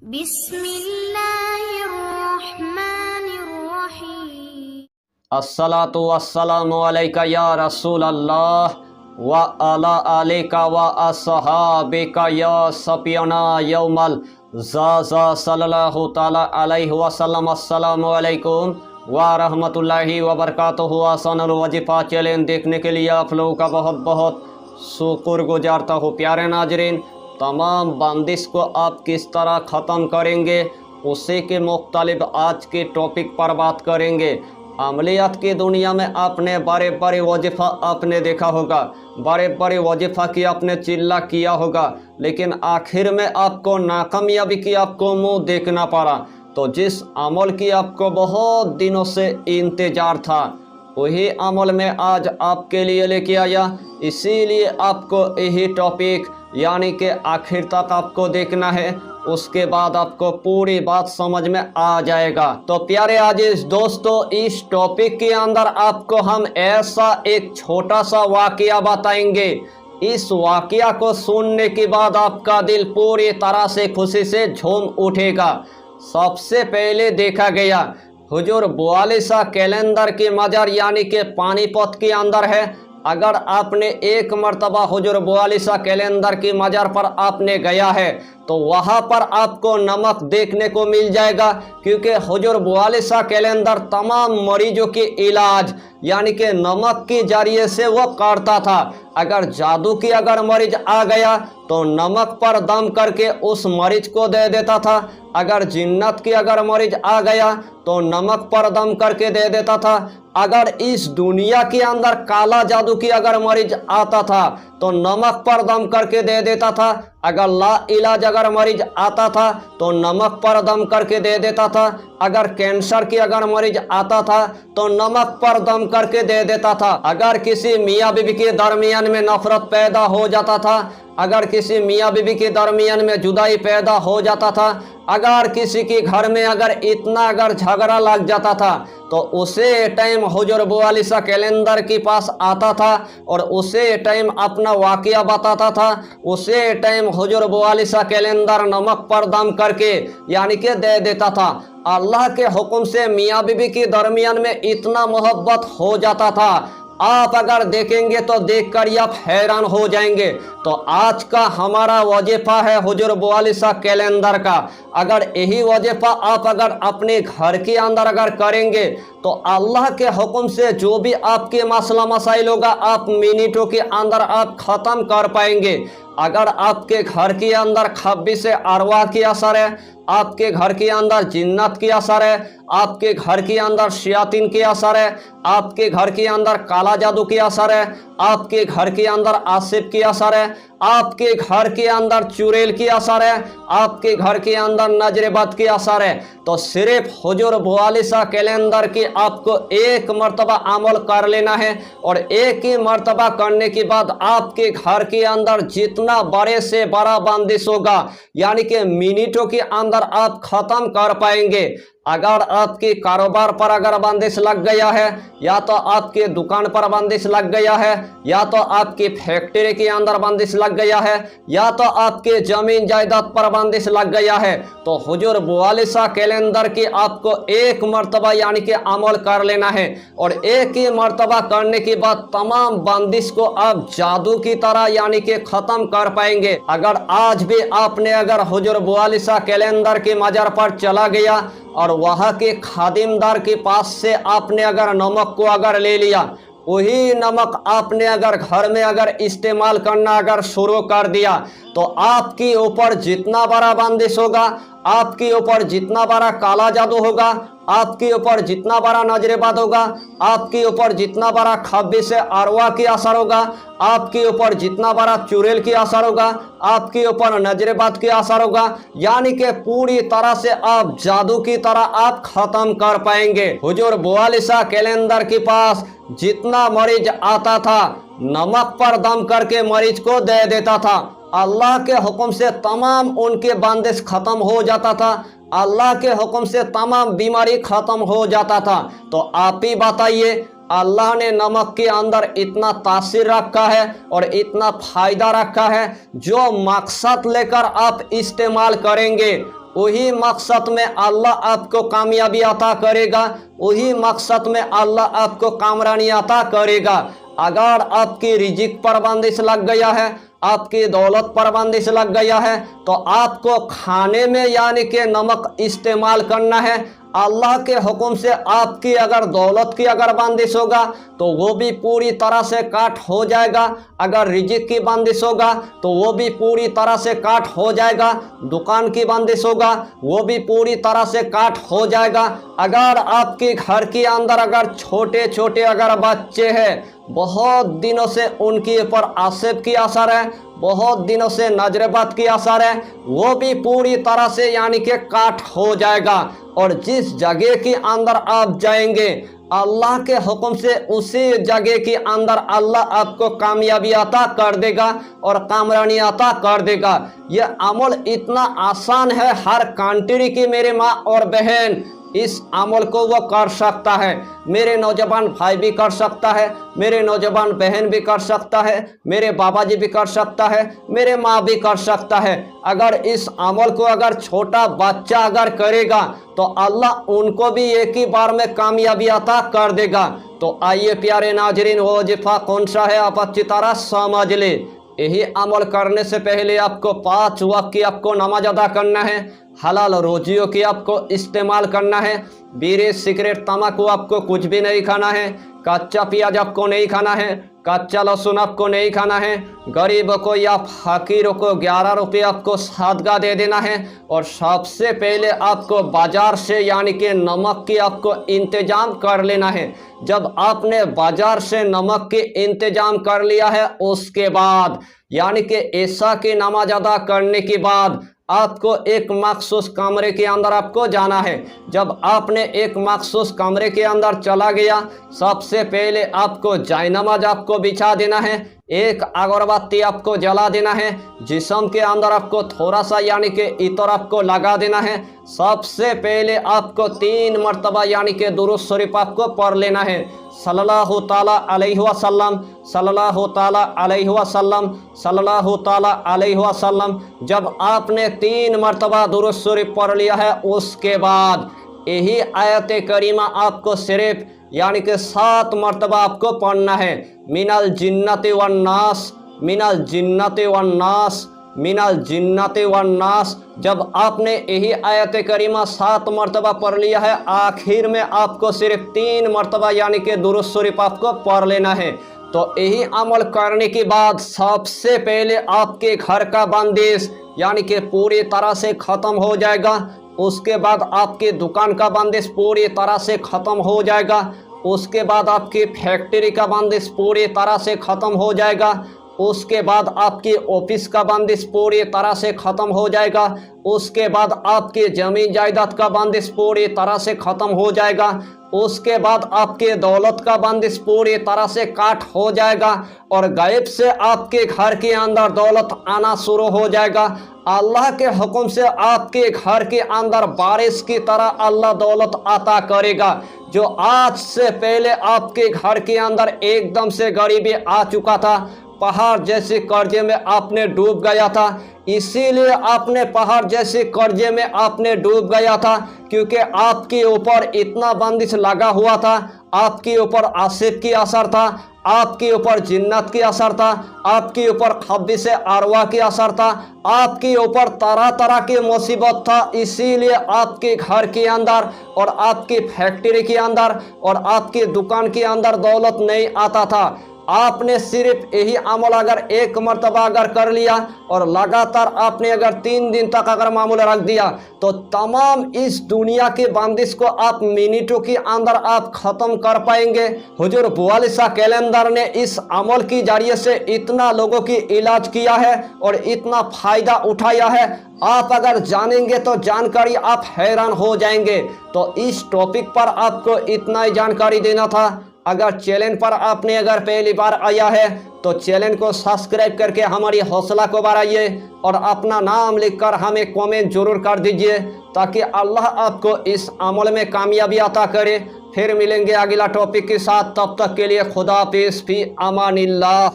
बिस्मिल्लाहिर्रहमानिर्रहीम। अस्सलातु वस्सलामु अलैका या रसूल अल्लाह व अला आलिका व अस्हाबिका या सफियना यौमल ज़ाज़ा सल्लल्लाहु ताला अलैहि वसल्लम। अस्सलामु अलैकुम व रहमतुल्लाहि व बरकातुहु। आसानुल वजीफ़ा चैलेंज देखने के लिए आप लोगों का बहुत बहुत शुक्र गुजारता हूँ। प्यारे नाजरीन, तमाम बंदिश को आप किस तरह ख़त्म करेंगे उसी के मुख्तलिफ आज के टॉपिक पर बात करेंगे। अमलियात की दुनिया में आपने बड़े बड़े वजीफ़ा आपने देखा होगा, बड़े बड़े वजीफ़ा की आपने चिल्ला किया होगा, लेकिन आखिर में आपको नाकामयाबी की आपको मुंह देखना पड़ा। तो जिस अमल की आपको बहुत दिनों से इंतज़ार था, वही अमल में आज आपके लिए लेके आया। इसीलिए आपको यही टॉपिक यानी कि आखिर तक आपको देखना है, उसके बाद आपको पूरी बात समझ में आ जाएगा। तो प्यारे आजीज दोस्तों, इस टॉपिक के अंदर आपको हम ऐसा एक छोटा सा वाकया बताएंगे। इस वाकया को सुनने के बाद आपका दिल पूरी तरह से खुशी से झूम उठेगा। सबसे पहले देखा गया हुजूर बुआलिसा कैलेंडर के मज़ार यानी कि पानीपत के अंदर है। अगर आपने एक मर्तबा हुजूर बुआलिसा कैलेंडर की मज़ार पर आपने गया है तो वहाँ पर आपको नमक देखने को मिल जाएगा, क्योंकि हुजूर बुआलिसा कैलेंडर तमाम मरीजों के इलाज यानी कि नमक के जरिए से वो करता था। अगर जादू की अगर मरीज आ गया तो नमक पर दम करके उस मरीज को दे देता था। अगर जिन्नत की अगर मरीज आ गया तो नमक पर दम करके दे देता था। अगर इस दुनिया के अंदर काला जादू की अगर मरीज आता था तो नमक पर दम करके दे देता था। अगर ला इलाज अगर मरीज आता था तो नमक पर दम करके दे देता था। अगर कैंसर की अगर मरीज आता था तो नमक पर दम करके दे देता था। अगर किसी मियाँ बीवी के दरमियान में नफरत पैदा हो जाता था, अगर किसी मियाँ बीवी के दरमियान में जुदाई पैदा हो जाता था, अगर किसी के घर में अगर इतना अगर झगड़ा लग जाता था तो उसे टाइम हुजूर बुआलिसा कैलेंडर के पास आता था और उसे टाइम अपना वाकया बताता था। उसे टाइम हुजूर बुआलिसा कैलेंडर नमक पर दम करके यानी कि दे देता था। अल्लाह के हुक्म से मियाँ बीवी के दरमियान में इतना मोहब्बत हो जाता था, आप अगर देखेंगे तो देखकर आप हैरान हो जाएंगे। तो आज का हमारा वजीफा है हुजूर बुआलिसा कैलेंडर का। अगर यही वजीफा आप अगर अपने घर के अंदर अगर करेंगे तो अल्लाह के हुक्म से जो भी आपके मसला मसाइल होगा आप मिनटों के अंदर आप ख़त्म कर पाएंगे। अगर आपके घर के अंदर खब्बिस अरवा की असर है, आपके घर के अंदर जिन्नत की असर है, आपके घर के अंदर शयातीन की असर है, आपके घर के अंदर काला जादू की असर है, आपके घर के अंदर आसिफ की असर है, आपके घर के अंदर चुड़ैल की असर है, आपके घर के अंदर नजरबद की असर है, तो सिर्फ हुजूर बुआलिसा कैलेंडर की आपको एक मर्तबा अमल कर लेना है। और एक ही मर्तबा करने के बाद आपके घर के अंदर जितना बड़े से बड़ा बंदिश होगा यानी कि मिनटों के अंदर आप ख़त्म कर पाएंगे। अगर आपके कारोबार पर अगर बंदिश लग गया है, या तो आपके दुकान पर बंदिश लग गया है, या तो आपकी फैक्ट्री के अंदर बंदिश लग गया है, या तो आपके जमीन जायदाद पर बंदिश लग गया है, तो हुजूर बुआलिसा कैलेंडर की आपको एक मर्तबा यानी कि अमल कर लेना है। और एक ही मर्तबा करने के बाद तमाम बंदिश को आप जादू की तरह यानी कि ख़त्म कर पाएंगे। अगर आज भी आपने अगर हुजूर बुआलिसा कैलेंडर के मज़ार पर चला गया और वहाँ के खादिमदार के पास से आपने अगर नमक को अगर ले लिया, वही नमक आपने अगर घर में अगर इस्तेमाल करना अगर शुरू कर दिया, तो आपके ऊपर जितना बड़ा बंदिश होगा, आपके ऊपर जितना बड़ा काला जादू होगा, आपके ऊपर जितना बड़ा नजरबद होगा, आपके ऊपर जितना बड़ा खब्बिस अरवा की असर होगा, आपके ऊपर जितना बड़ा चुड़ैल की असर होगा, आपके ऊपर नजरबद की असर होगा, यानी कि पूरी तरह से आप जादू की तरह आप ख़त्म कर पाएंगे। हुजूर बुआलिसा कैलेंडर के पास जितना मरीज आता था नमक पर दम करके मरीज को दे देता था। अल्लाह के हुक्म से तमाम उनके बंदिश ख़त्म हो जाता था, अल्लाह के हुक्म से तमाम बीमारी ख़त्म हो जाता था। तो आप ही बताइए, अल्लाह ने नमक के अंदर इतना तासीर रखा है और इतना फ़ायदा रखा है, जो मकसद लेकर आप इस्तेमाल करेंगे वही मकसद में अल्लाह आपको कामयाबी अता करेगा, वही मकसद में अल्लाह आपको कामरानी अता करेगा। अगर आपकी रिजिक पर बंदिश लग गया है, आपकी दौलत पर बंदिश लग गया है, तो आपको खाने में यानी कि नमक इस्तेमाल करना है। अल्लाह के हुक्म से आपकी अगर दौलत की अगर बंदिश होगा तो वो भी पूरी तरह से काट हो जाएगा। अगर रिजिक की बंदिश होगा तो वो भी पूरी तरह से काट हो जाएगा। दुकान की बंदिश होगा वो भी पूरी तरह से काट हो जाएगा। अगर आपके घर के अंदर अगर छोटे छोटे अगर बच्चे हैं, बहुत दिनों से उनके ऊपर आसिफ की असर है, बहुत दिनों से नजरबद की असर है, वो भी पूरी तरह से यानी कि काट हो जाएगा। और जिस जगह के अंदर आप जाएंगे अल्लाह के हुक्म से उसी जगह के अंदर अल्लाह आपको कामयाबी अता कर देगा और कामरानी अता कर देगा। यह अमल इतना आसान है हर कंट्री की मेरे माँ और बहन इस अमल को वो कर सकता है। मेरे नौजवान भाई भी कर सकता है, मेरे नौजवान बहन भी कर सकता है, मेरे बाबा जी भी कर सकता है, मेरे माँ भी कर सकता है। अगर इस अमल को अगर छोटा बच्चा अगर करेगा तो अल्लाह उनको भी एक ही बार में कामयाबी अता कर देगा। तो आइए प्यारे नाजरीन, वो वजीफा कौन सा है आप अच्छी तरह समझ ले। यही अमल करने से पहले आपको 5 वक्त की आपको नमाज अदा करना है, हलाल रोजियों की आपको इस्तेमाल करना है, बीड़ी सिगरेट तम्बाकू आपको कुछ भी नहीं खाना है, कच्चा प्याज आपको नहीं खाना है, कच्चा लहसुन आपको नहीं खाना है, गरीबों को या फकीरों को 11 रुपये आपको सदका दे देना है। और सबसे पहले आपको बाज़ार से यानी कि नमक की आपको इंतज़ाम कर लेना है। जब आपने बाज़ार से नमक की इंतज़ाम कर लिया है उसके बाद यानी कि ऐसा की नमाज अदा करने के बाद आपको एक मखसूस कमरे के अंदर आपको जाना है। जब आपने एक मखसूस कमरे के अंदर चला गया, सबसे पहले आपको जायनमाज आपको बिछा देना है, एक अगरबत्ती आपको जला देना है, जिस्म के अंदर आपको थोड़ा सा यानी कि इतर आपको लगा देना है। सबसे पहले आपको 3 मरतबा यानी कि दुरूद शरीफ आपको पढ़ लेना है, सल्लल्लाहु ताला अलैहि वसल्लम, सल्लल्लाहु ताला अलैहि वसल्लम, सल्लल्लाहु ताला अलैहि वसल्लम। जब आपने 3 मरतबा दुरूद शरीफ पढ़ लिया है उसके बाद यही आयत करीमा आपको सिर्फ यानी कि 7 मरतबा आपको पढ़ना है, मिनल जिन्नति वन्नास, मिनल जिन्नति वन्नास, मिनल जिन्नति वन्नास। जब आपने यही आयत करीमा 7 मरतबा पढ़ लिया है, आखिर में आपको सिर्फ 3 मरतबा यानी कि दुरूद शरीफ आपको पढ़ लेना है। तो यही अमल करने के बाद सबसे पहले आपके घर का बंदिश यानी कि पूरी तरह से ख़त्म हो जाएगा। उसके बाद आपकी दुकान का बंदिश पूरी तरह से ख़त्म हो जाएगा। उसके बाद आपकी फैक्ट्री का बंदिश पूरी तरह से ख़त्म हो जाएगा। उसके बाद आपकी ऑफिस का बंदिश पूरी तरह से ख़त्म हो जाएगा। उसके बाद आपकी ज़मीन जायदाद का बंदिश पूरी तरह से ख़त्म हो जाएगा। उसके बाद आपके दौलत का बंदिश पूरी तरह से काट हो जाएगा और गायब से आपके घर के अंदर दौलत आना शुरू हो जाएगा। अल्लाह के हुक्म से आपके घर के अंदर बारिश की तरह अल्लाह दौलत अता करेगा। जो आज से पहले आपके घर के अंदर एकदम से गरीबी आ चुका था, पहाड़ जैसे कर्जे में आपने डूब गया था, इसीलिए आपने पहाड़ जैसे कर्जे में आपने डूब गया था क्योंकि आपके ऊपर इतना बंदिश लगा हुआ था, आपके ऊपर आसिफ की असर था, आपके ऊपर जिन्नत की असर था, आपके ऊपर खब्बिस अरवा की असर था, आपके ऊपर तरह तरह की मुसीबत था। इसीलिए आपके घर के अंदर और आपकी फैक्ट्री के अंदर और आपकी दुकान के अंदर दौलत नहीं आता था। आपने सिर्फ यही अमल अगर 1 मरतबा अगर कर लिया और लगातार आपने अगर 3 दिन तक अगर मामूल रख दिया तो तमाम इस दुनिया के बंदिश को आप मिनटों के अंदर आप ख़त्म कर पाएंगे। हुजूर बुआलिसा कैलेंडर ने इस अमल की जरिए से इतना लोगों की इलाज किया है और इतना फ़ायदा उठाया है, आप अगर जानेंगे तो जानकारी आप हैरान हो जाएंगे। तो इस टॉपिक पर आपको इतना ही जानकारी देना था। अगर चैनल पर आपने अगर पहली बार आया है तो चैनल को सब्सक्राइब करके हमारी हौसला को बढ़ाइए और अपना नाम लिखकर हमें कमेंट जरूर कर दीजिए ताकि अल्लाह आपको इस अमल में कामयाबी अता करे। फिर मिलेंगे अगला टॉपिक के साथ, तब तक के लिए खुदा हाफिज़, फी अमानिल्लाह।